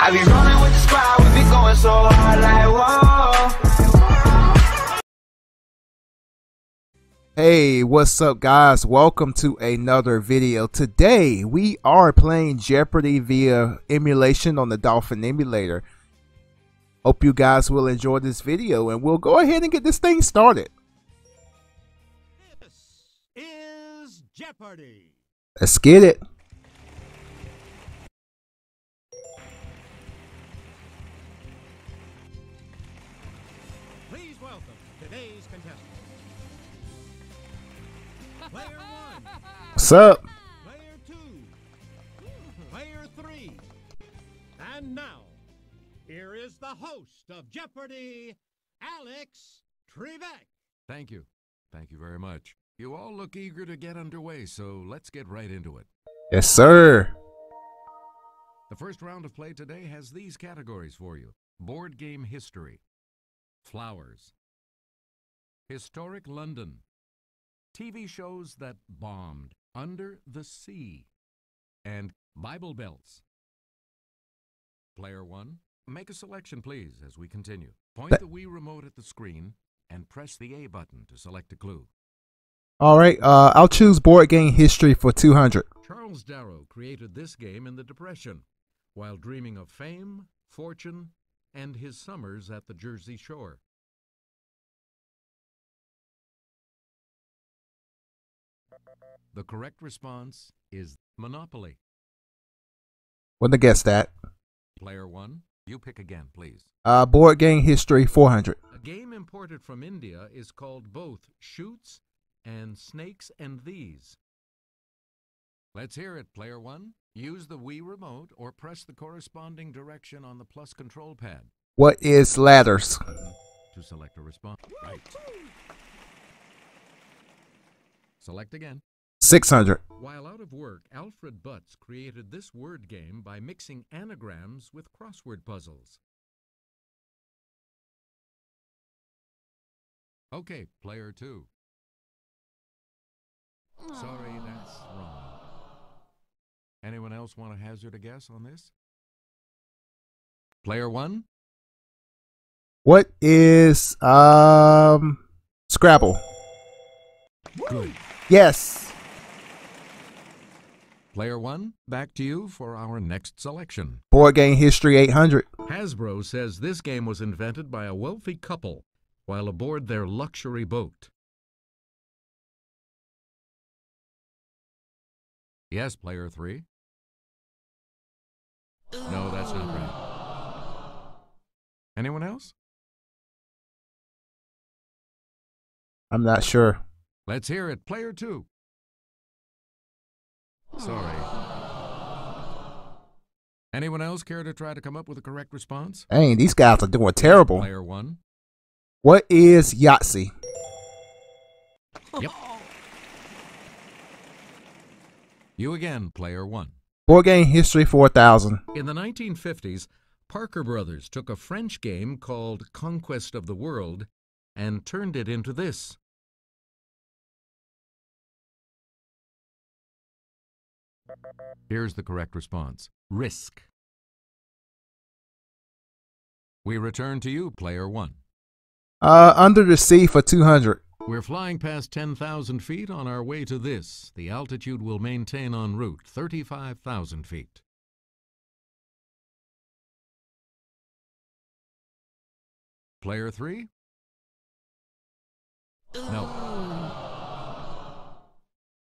I be rolling with the squad, we be going so hard like whoa. Hey, what's up guys? Welcome to another video. Today we are playing Jeopardy via emulation on the Dolphin emulator. Hope you guys will enjoy this video and we'll go ahead and get this thing started. This is Jeopardy! Let's get it. Please welcome today's contestants. Player 1, What's up? Player 2, Player 3, and now, here is the host of Jeopardy, Alex Trebek. Thank you. Thank you very much. You all look eager to get underway, so let's get right into it. Yes, sir. The first round of play today has these categories for you. Board game history, flowers, historic London, TV shows that bombed, Under the Sea, and Bible belts. Player 1, make a selection please as we continue. Point the Wii remote at the screen and press the A button to select a clue. All right, I'll choose board game history for 200. Charles Darrow created this game in the Depression while dreaming of fame, fortune, and his summers at the Jersey Shore. The correct response is Monopoly. Wouldn't have guessed that. Player 1, you pick again, please. Board game history 400. A game imported from India is called both Shoots and Snakes and These. Let's hear it, Player 1. Use the Wii remote or press the corresponding direction on the plus control pad. What is ladders? To select a response. Right. Select again. 600. While out of work, Alfred Butts created this word game by mixing anagrams with crossword puzzles. Okay, Player 2. Sorry, that's wrong. Anyone else want to hazard a guess on this? Player 1? What is Scrabble? Good. Yes. Player 1, back to you for our next selection. Board game history 800. Hasbro says this game was invented by a wealthy couple while aboard their luxury boat. Yes, Player 3. No, that's not right. Anyone else? I'm not sure. Let's hear it. Player 2. Sorry. Anyone else care to try to come up with a correct response? Dang, these guys are doing terrible. Player 1. What is Yahtzee? Yep. You again, Player 1. Board game history 4000. In the 1950s, Parker Brothers took a French game called Conquest of the World and turned it into this. Here's the correct response. Risk. We return to you, Player 1. Under the Sea for 200. We're flying past 10,000 feet on our way to this. The altitude will maintain en route, 35,000 feet. Player 3? No.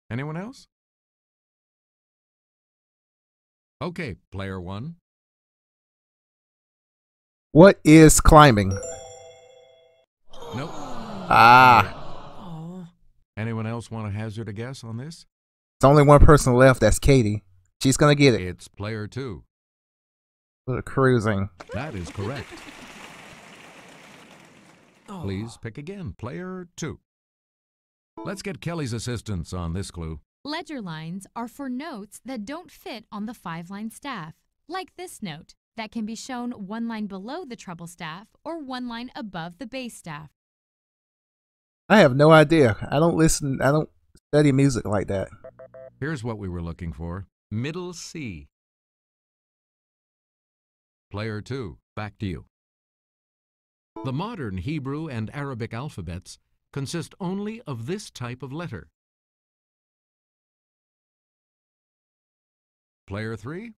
Anyone else? Okay, Player 1. What is climbing? Nope. Ah. Anyone else want to hazard a guess on this? There's only one person left. That's Katie. She's going to get it. It's Player 2. Little cruising. That is correct. Please pick again. Player 2. Let's get Kelly's assistance on this clue. Ledger lines are for notes that don't fit on the 5-line staff, like this note that can be shown one line below the treble staff or one line above the bass staff. I have no idea. I don't study music like that. Here's what we were looking for. Middle C. Player 2, back to you. The modern Hebrew and Arabic alphabets consist only of this type of letter. Player 3?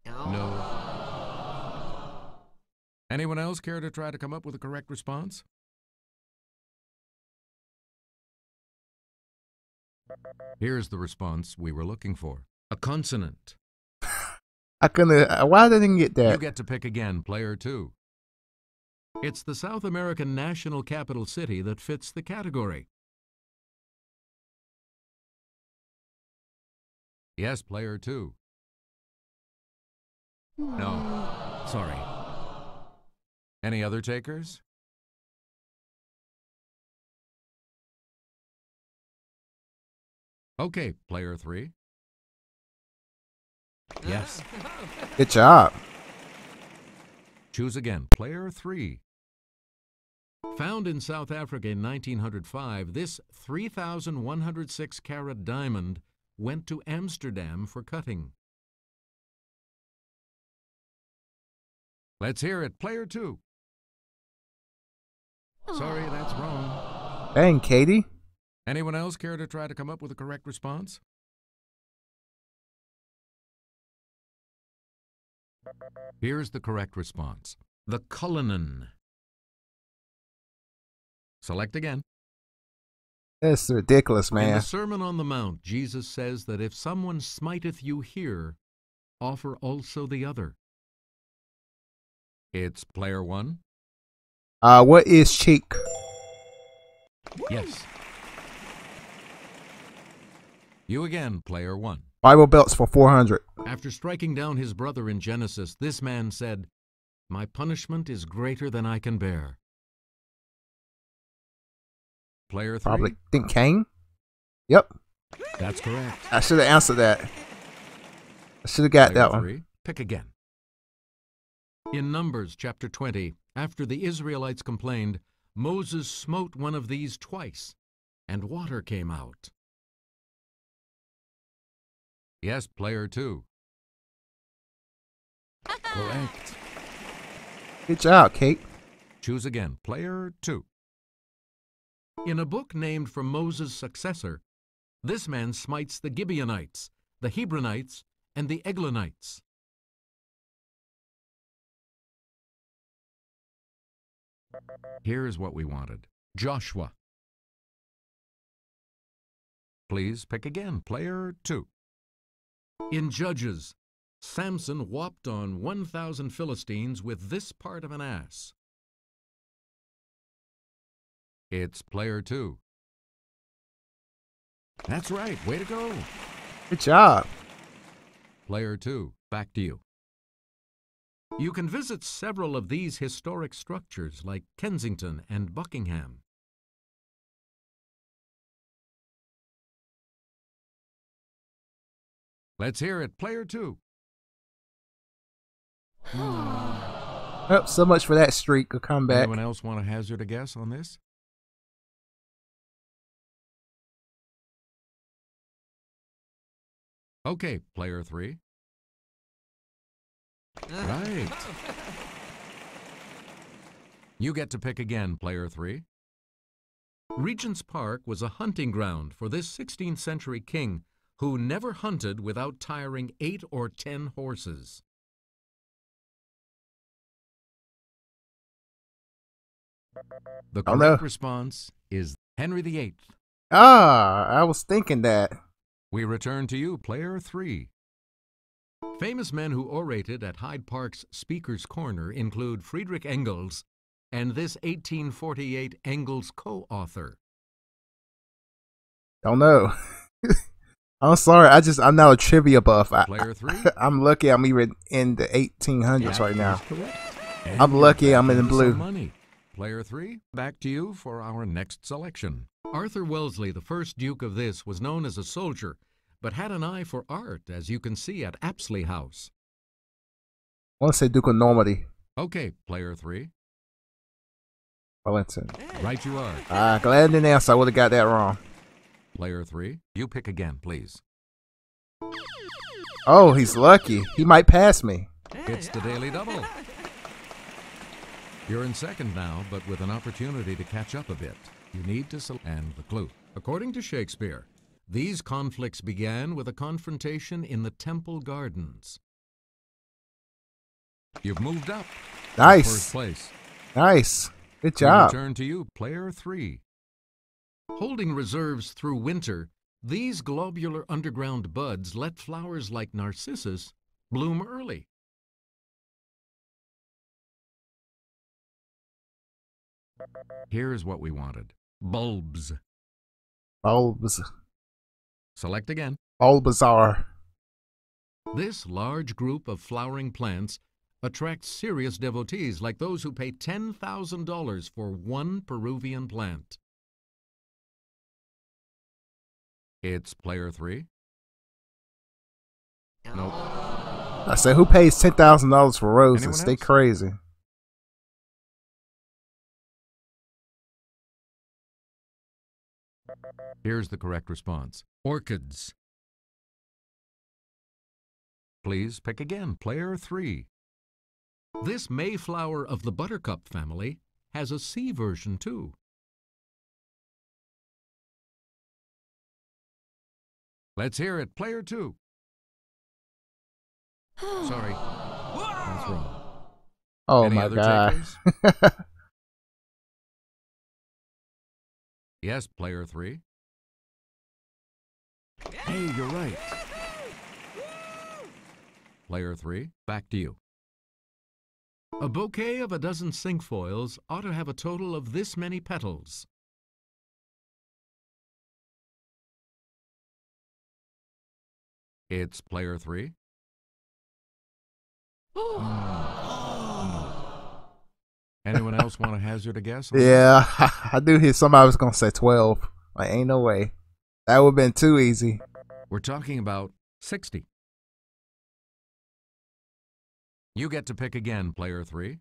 No. Anyone else care to try to come up with a correct response? Here's the response we were looking for. A consonant. I couldn't. Why didn't get that? You get to pick again, player 2. It's the South American national capital city that fits the category. Yes, player 2. No, sorry. Any other takers? Okay, player 3. Yes. Good job. Choose again, player 3. Found in South Africa in 1905, this 3,106 carat diamond went to Amsterdam for cutting. Let's hear it, player 2. Sorry, that's wrong. Dang, Katie. Anyone else care to try to come up with a correct response? Here's the correct response. The Cullinan. Select again. That's ridiculous, In man. the Sermon on the Mount, Jesus says that if someone smiteth you here, offer also the other. It's player 1. What is cheek? Yes. You again, player 1. Bible belts for 400. After striking down his brother in Genesis, this man said, "My punishment is greater than I can bear." Player 3. Probably think Cain. Yep. That's correct. I should have answered that. I should have got Player that one. 3. Pick again. In Numbers chapter 20, after the Israelites complained, Moses smote one of these twice, and water came out. Yes, player 2. Correct. Good job, Kate. Choose again, player 2. In a book named for Moses' successor, this man smites the Gibeonites, the Hebronites, and the Eglonites. Here's what we wanted. Joshua. Please pick again, player 2. In Judges, Samson whopped on 1,000 Philistines with this part of an ass. It's player 2. That's right. Way to go. Good job. Player 2, back to you. You can visit several of these historic structures like Kensington and Buckingham. Let's hear it, player 2. Oh, so much for that streak. A comeback. Anyone else want to hazard a guess on this? Okay, player 3. Right. You get to pick again, player 3. Regent's Park was a hunting ground for this 16th century king who never hunted without tiring 8 or 10 horses. The Oh, correct no. response is Henry VIII. I was thinking that. We return to you, player 3. Famous men who orated at Hyde Park's Speaker's Corner include Friedrich Engels and this 1848 Engels co-author. Don't know. I'm sorry. I'm not a trivia buff. Player 3. I'm lucky I'm even in the 1800s right now. Correct. I'm lucky I'm in the Some blue. money. Player 3, back to you for our next selection. Arthur Wellesley, the first Duke of this, was known as a soldier, but had an eye for art, as you can see at Apsley House. I want to say Duke of Normandy. Okay, player 3. Wellington. Right you are. Glad I didn't answer. I would have got that wrong. Player 3, you pick again, please. Oh, he's lucky. He might pass me. It's the Daily Double. You're in second now, but with an opportunity to catch up a bit. You need to select and the clue. According to Shakespeare, these conflicts began with a confrontation in the Temple Gardens. You've moved up. Nice. First place. Nice. Good We job. return to you, player 3. Holding reserves through winter, these globular underground buds let flowers like narcissus bloom early. Here's what we wanted. Bulbs. Bulbs. Select again. Bulbasaur. This large group of flowering plants attracts serious devotees like those who pay $10,000 for one Peruvian plant. It's player 3. Nope. I said, who pays $10,000 for roses? Anyone They else? crazy. Here's the correct response. Orchids. Please pick again, player 3. This Mayflower of the buttercup family has a C version too. Let's hear it, player 2. Sorry, that's wrong. Oh Any my other God. takers? Yes, player 3. Hey, you're right. Player 3, back to you. A bouquet of a dozen cinquefoils ought to have a total of this many petals. It's player 3. Anyone else want to hazard a guess? on Yeah, I knew somebody was going to say 12. Like, ain't no way. That would have been too easy. that? We're talking about 60. You get to pick again, player 3.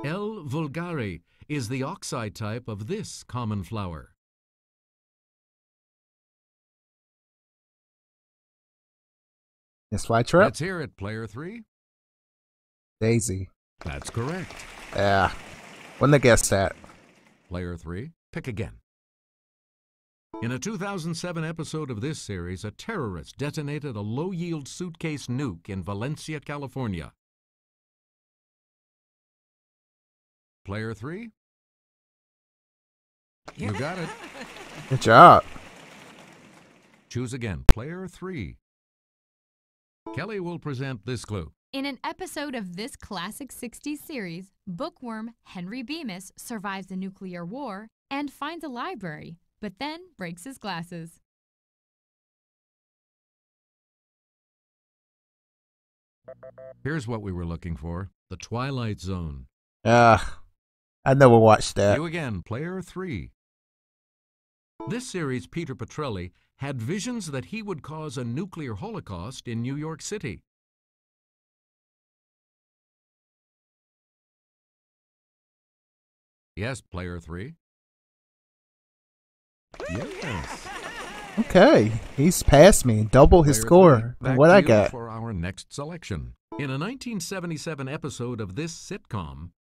L. vulgare is the oxide type of this common flower. It's Flytrap. Let's hear it, player 3. Daisy. That's correct. Yeah. Wouldn't have guessed that. Player 3, pick again. In a 2007 episode of this series, a terrorist detonated a low-yield suitcase nuke in Valencia, California. Player 3? You got it. Good job. Choose again. Player 3. Kelly will present this clue. In an episode of this classic 60s series, bookworm Henry Bemis survives a nuclear war and finds a library, but then breaks his glasses. Here's what we were looking for. The Twilight Zone. I never watched that. You again, player 3. This series, Peter Petrelli had visions that he would cause a nuclear holocaust in New York City. Yes, player 3. Yes. Okay. He's passed me. Double his Player score 3, than back what to I you got. for our next selection. In a 1977 episode of this sitcom,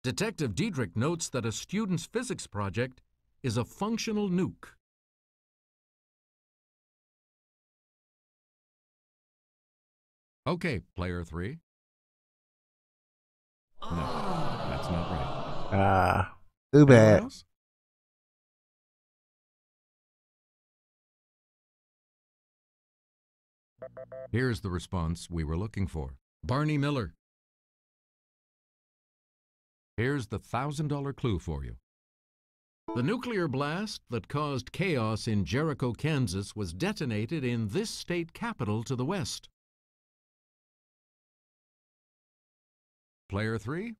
Detective Diedrich notes that a student's physics project is a functional nuke. Okay, player 3. No, that's not right. Too Anyone bad. else? Here's the response we were looking for. Barney Miller. Here's the $1,000 clue for you. The nuclear blast that caused chaos in Jericho, Kansas was detonated in this state capital to the west. Player 3?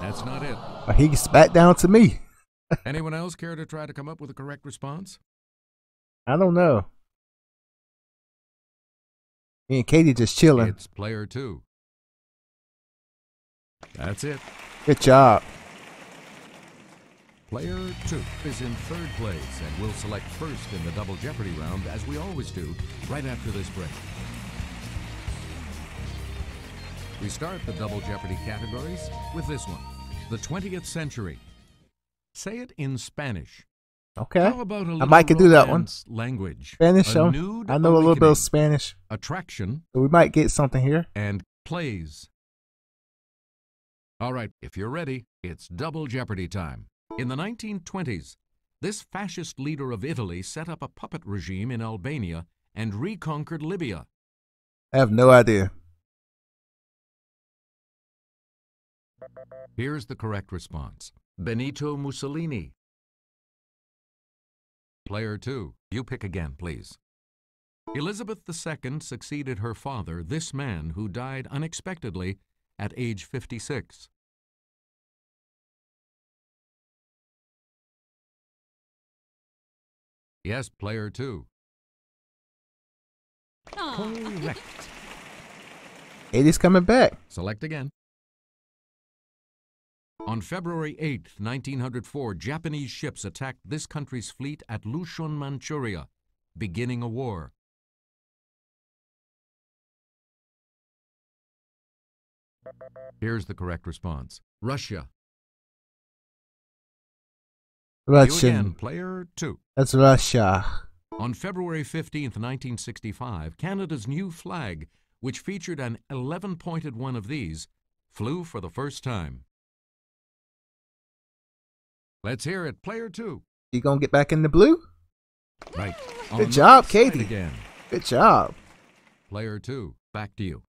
That's not it. He's back down to me. Anyone else care to try to come up with a correct response? I don't know. Me and Katie just chilling. It's player 2. That's it. Good job. Player 2 is in third place and will select first in the Double Jeopardy round, as we always do, right after this break. We start the Double Jeopardy categories with this one, the 20th century. Say it in Spanish. Okay. How about a I little might could do that one. romance language? Spanish. A nude I know a little bit awakening, of Spanish. attraction, So we might get something here. and plays. All right, if you're ready, it's Double Jeopardy time. In the 1920s, this fascist leader of Italy set up a puppet regime in Albania and reconquered Libya. I have no idea. Here's the correct response. Benito Mussolini. Player 2, you pick again, please. Elizabeth II succeeded her father, this man who died unexpectedly at age 56. Yes, player 2. Correct. Katie's coming back. Select again. On February 8, 1904, Japanese ships attacked this country's fleet at Lushun, Manchuria, beginning a war. Here's the correct response. Russia. You again, Russian. player 2. That's Russia. On February 15, 1965, Canada's new flag, which featured an 11-pointed one of these, flew for the first time. Let's hear it, player 2. You gonna get back in the blue? Right. Good job, side Katie. Again. Good job. Player 2, back to you.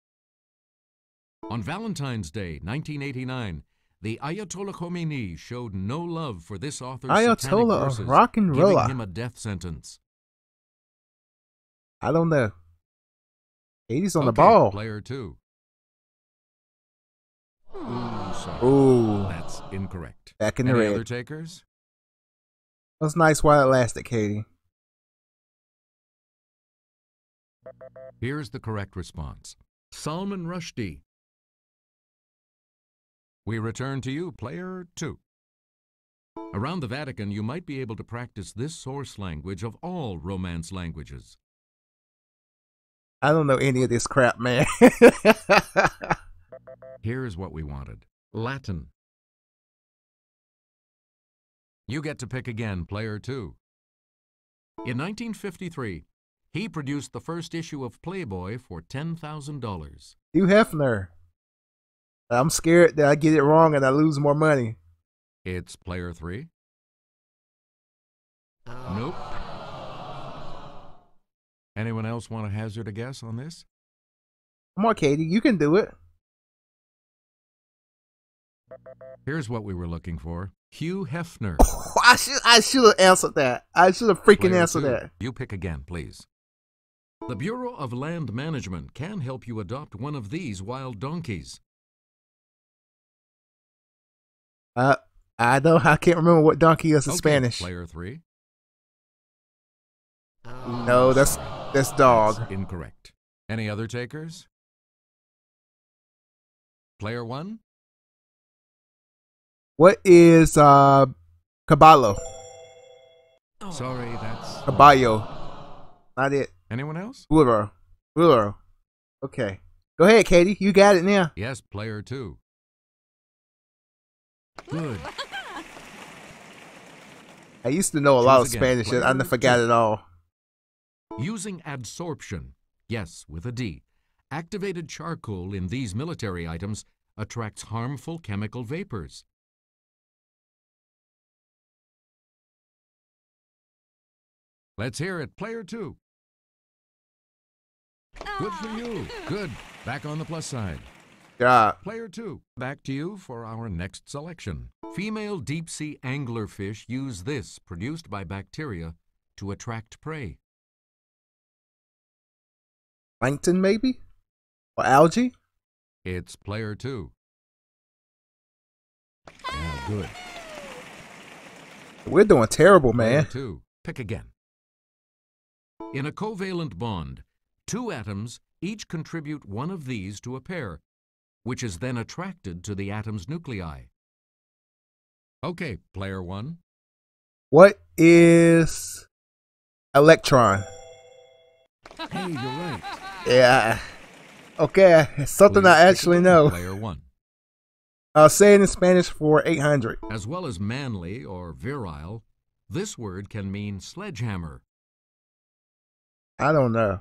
On Valentine's Day, 1989, the Ayatollah Khomeini showed no love for this author's satanic Ayatollah verses, of rock and giving roll. him a death sentence. I don't know. Katie's on the Okay, ball. Player 2. Ooh, sorry. Ooh, That's incorrect. back in the Any red. other takers? That was nice while it lasted, Katie. Here's the correct response. Salman Rushdie. We return to you, player 2. Around the Vatican, you might be able to practice this source language of all Romance languages. I don't know any of this crap, man. Here's what we wanted. Latin. You get to pick again, player 2. In 1953, he produced the first issue of Playboy for $10,000. Hugh Hefner. I'm scared that I get it wrong and I lose more money. It's player 3. Nope. Anyone else want to hazard a guess on this? Come on, Katie, you can do it. Here's what we were looking for. Hugh Hefner. I should have answered that. I should have freaking Player answered 2, that. You pick again, please. The Bureau of Land Management can help you adopt one of these wild donkeys. I know. I can't remember what donkey is in Okay, Spanish. Player 3. No, that's dog. That's incorrect. Any other takers? Player 1? What is caballo? Sorry, that's... Caballo. Not it. Anyone else? Burro. Burro. Okay. Go ahead, Katie. You got it now. Yes, player 2. Good. I used to know a lot of Choose again. Spanish. I Player forgot 2. it all. Using adsorption, yes, with a D, activated charcoal in these military items attracts harmful chemical vapors. Let's hear it, player 2. Good for you. Good. Back on the plus side. Yeah. Player 2, back to you for our next selection. Female deep-sea anglerfish use this, produced by bacteria, to attract prey. Plankton, maybe? Or algae? It's player 2. Yeah, good. We're doing terrible, Player man. 2, pick again. In a covalent bond, two atoms each contribute one of these to a pair, which is then attracted to the atom's nuclei. Okay, player 1. What is electron? Hey, you're right. Yeah. Okay, it's something Please I pick actually again, know. Player 1. Say it in Spanish for 800. As well as manly or virile, this word can mean sledgehammer. I don't know.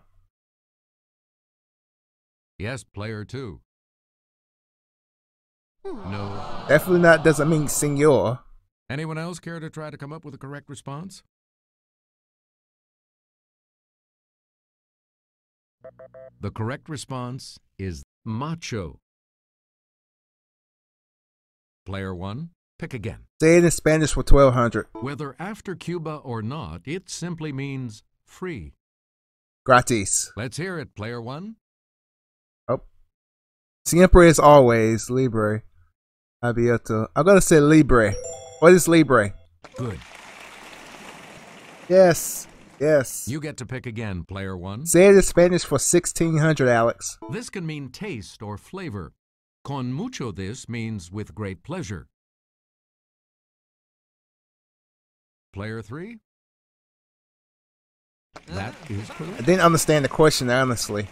Yes, Player 2. No. Definitely not doesn't mean senor. Anyone else care to try to come up with a correct response? The correct response is macho. Player 1, pick again. Say it in Spanish for 1200. Whether after Cuba or not, it simply means free. Gratis. Let's hear it, Player 1. Oh. Siempre is always. Libre. Abierto. I'm gonna say libre. What is libre? Good. Yes. Yes. You get to pick again, Player 1. Say it in Spanish for 1600, Alex. This can mean taste or flavor. Con mucho this means with great pleasure. Player 3. That is I correct. didn't understand the question, honestly.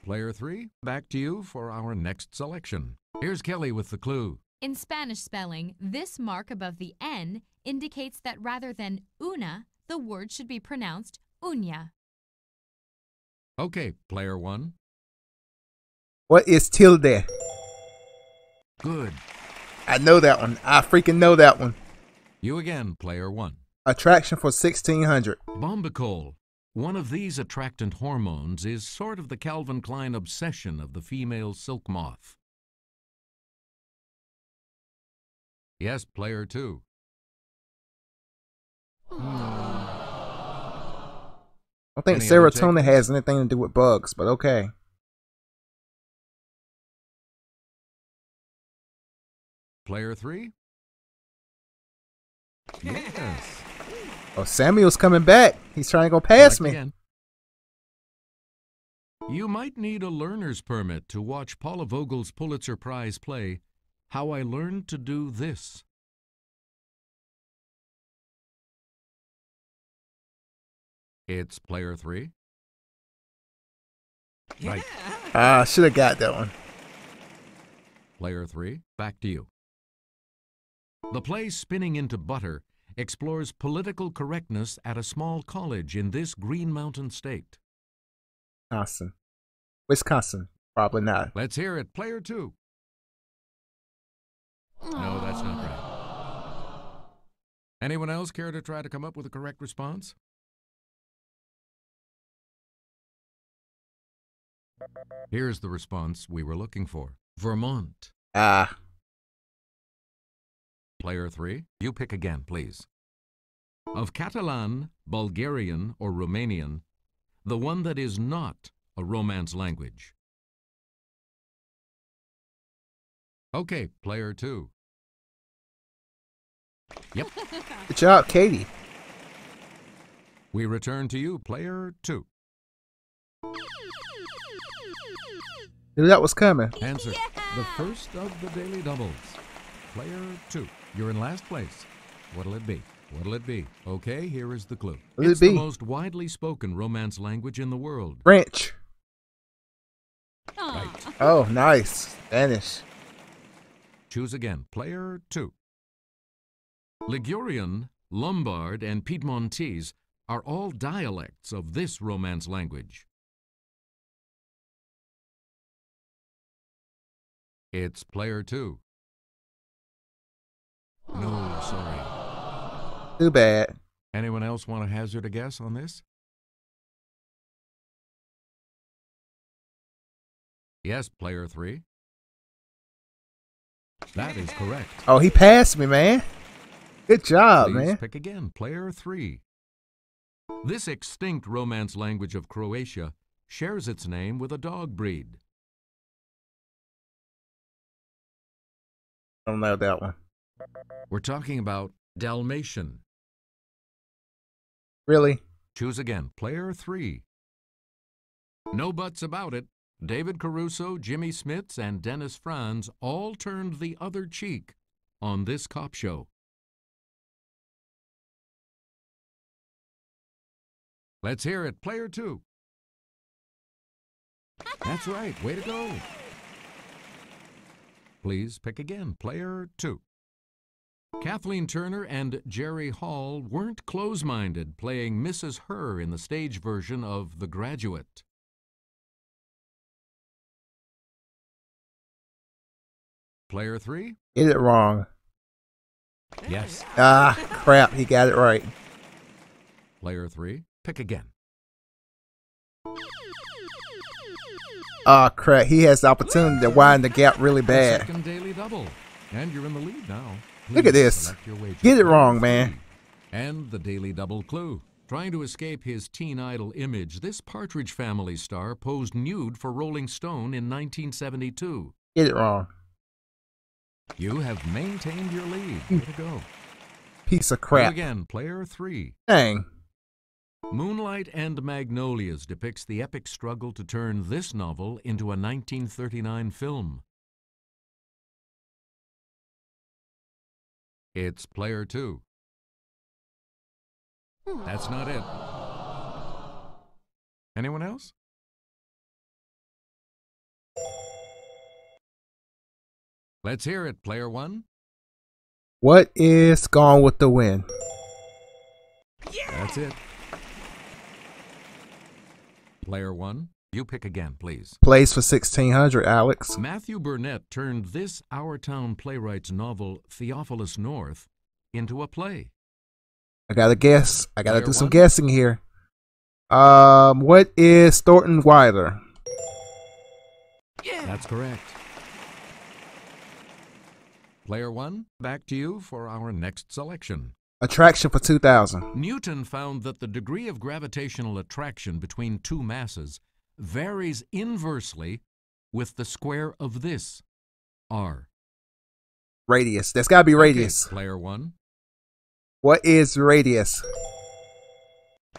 Player 3, back to you for our next selection. Here's Kelly with the clue. In Spanish spelling, this mark above the N indicates that rather than una, the word should be pronounced uña. Okay, Player 1. What is tilde? Good. I know that one. I freaking know that one. You again, Player 1. Attraction for 1600. Bombicol. One of these attractant hormones is sort of the Calvin Klein obsession of the female silk moth. Yes, Player 2. I don't think Any other serotonin takers? has anything to do with bugs, but okay. Player 3? Yes. Oh, Samuel's coming back. He's trying to go past Select me. again. You might need a learner's permit to watch Paula Vogel's Pulitzer Prize play, How I Learned to Do This. It's Player 3. Right. Ah, should have got that one. Player 3, back to you. The play Spinning into Butter explores political correctness at a small college in this Green Mountain state. Wisconsin. Wisconsin. Probably not. Let's hear it, Player 2. No, that's not right. Anyone else care to try to come up with a correct response? Here's the response we were looking for. Vermont. Ah. Player 3, you pick again, please. Of Catalan, Bulgarian, or Romanian, the one that is not a Romance language. Okay, Player 2. Yep. Good job, Katie. We return to you, Player 2. Knew that was coming. Answer. The first of the daily doubles. Player 2. You're in last place. What'll it be? What'll it be? Okay, here is the clue. What'll It's it be? the most widely spoken Romance language in the world. French. Right. Oh, nice. Spanish. Choose again. Player 2. Ligurian, Lombard, and Piedmontese are all dialects of this Romance language. It's Player 2. No, sorry. Too bad. Anyone else want to hazard a guess on this? Yes, Player 3. That is correct. Oh, he passed me, man. Good job, Please man. pick again, Player 3. This extinct Romance language of Croatia shares its name with a dog breed. I don't know that one. We're talking about Dalmatian. Really? Choose again, Player 3. No buts about it. David Caruso, Jimmy Smits, and Dennis Franz all turned the other cheek on this cop show. Let's hear it, Player 2. That's right. Way to go. Please pick again. Player 2. Kathleen Turner and Jerry Hall weren't close-minded, playing Mrs. Her in the stage version of The Graduate. Player 3? Get it wrong. Yes. Ah, crap. He got it right. Player 3, pick again. Ah, crap. He has the opportunity to widen the gap really bad. Second daily double. And you're in the lead now. Look at Please this. select your wager. Get it wrong, man. And the daily double clue. Trying to escape his teen idol image, this Partridge Family star posed nude for Rolling Stone in 1972. Get it wrong. You have maintained your lead. Way to go. Piece of Go crap. again, player 3. Dang. Moonlight and Magnolias depicts the epic struggle to turn this novel into a 1939 film. It's player 2. That's not it. Anyone else? Let's hear it, player 1. What is Gone with the Wind? That's it. Player 1, you pick again, please. Plays for 1600, Alex. Matthew Burnett turned this Our Town playwright's novel, Theophilus North, into a play. I gotta guess. I gotta Player do some 1? guessing here. What is Thornton Wilder? That's correct. Player 1, back to you for our next selection. Attraction for 2000. Newton found that the degree of gravitational attraction between two masses varies inversely with the square of this, r. Radius. That's gotta be radius. Okay, player 1. What is radius?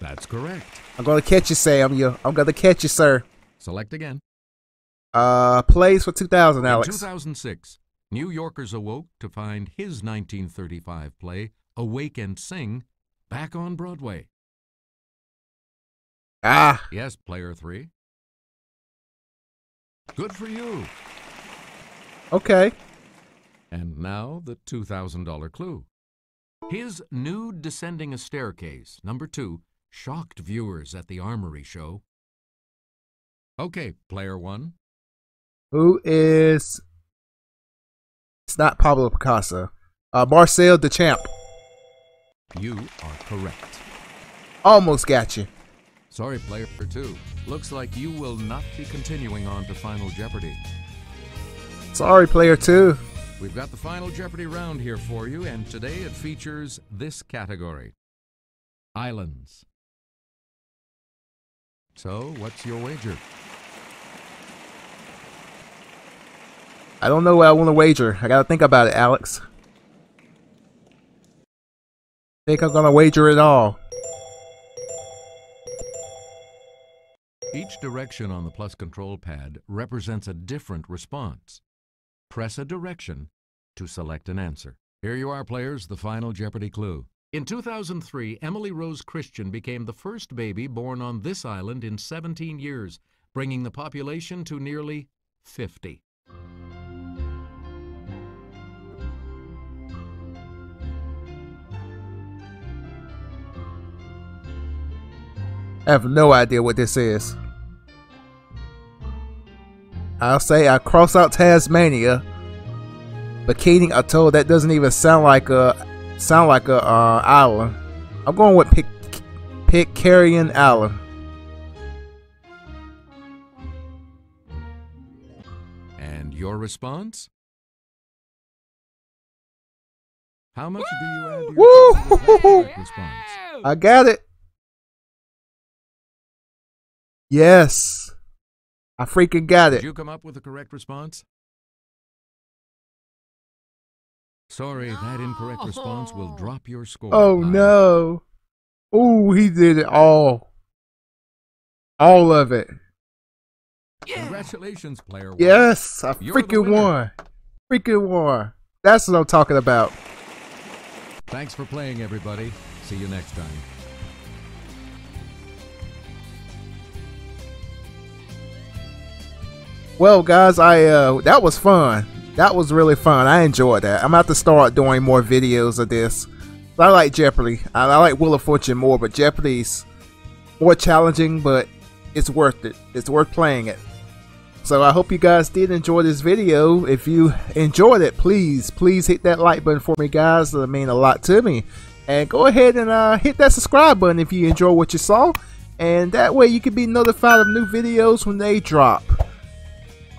That's correct. I'm gonna catch you, Sam. I'm gonna catch you, sir. Select again. Plays for 2000, In Alex. 2006, New Yorkers awoke to find his 1935 play, Awake and Sing, back on Broadway. Ah, Yes, player 3. Good for you. okay. And now the $2,000 clue. His Nude Descending a Staircase, number 2, shocked viewers at the Armory show. Okay, player 1. Who is? It's not Pablo Picasso. Marcel Duchamp. You are correct. Almost got you. Sorry, player 2. Looks like you will not be continuing on to Final Jeopardy. Sorry, player 2. We've got the Final Jeopardy round here for you, and today it features this category: Islands. So, what's your wager? I don't know what I want to wager. I gotta think about it, Alex. Think I'm gonna wager it all. Each direction on the plus control pad represents a different response. Press a direction to select an answer. Here you are, players, the Final Jeopardy clue. In 2003, Emily Rose Christian became the first baby born on this island in 17 years, bringing the population to nearly 50. I have no idea what this is. I'll say I cross out Tasmania. Bikini Atoll, that doesn't even sound like a island. I'm going with Pitcairn Island. And your response? How much do you add to Woo! your correct response? I got it. Yes. I freaking got Did it. you come up with the correct response? Sorry, that incorrect response will drop your score. Oh by- no. Oh, he did it all. All of it. Congratulations, player 1. Yes, I You're the freaking winner. won. Freaking won. That's what I'm talking about. Thanks for playing, everybody. See you next time. Well, guys, that was fun. That was really fun. I enjoyed that. I'm about to start doing more videos of this. I like Jeopardy. I like Wheel of Fortune more, but Jeopardy's more challenging, but it's worth it. It's worth playing it. So I hope you guys did enjoy this video. If you enjoyed it, please hit that like button for me, guys. That'll mean a lot to me. And go ahead and hit that subscribe button if you enjoy what you saw. And that way you can be notified of new videos when they drop.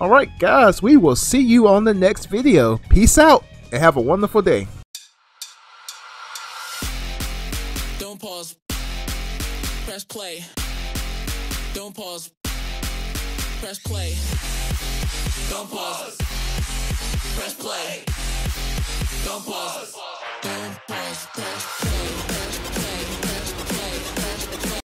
Alright guys, we will see you on the next video. Peace out and have a wonderful day. Don't pause. Press play. Don't pause. Press play. Don't pause. Press play. Don't pause. Don't pause. Press play.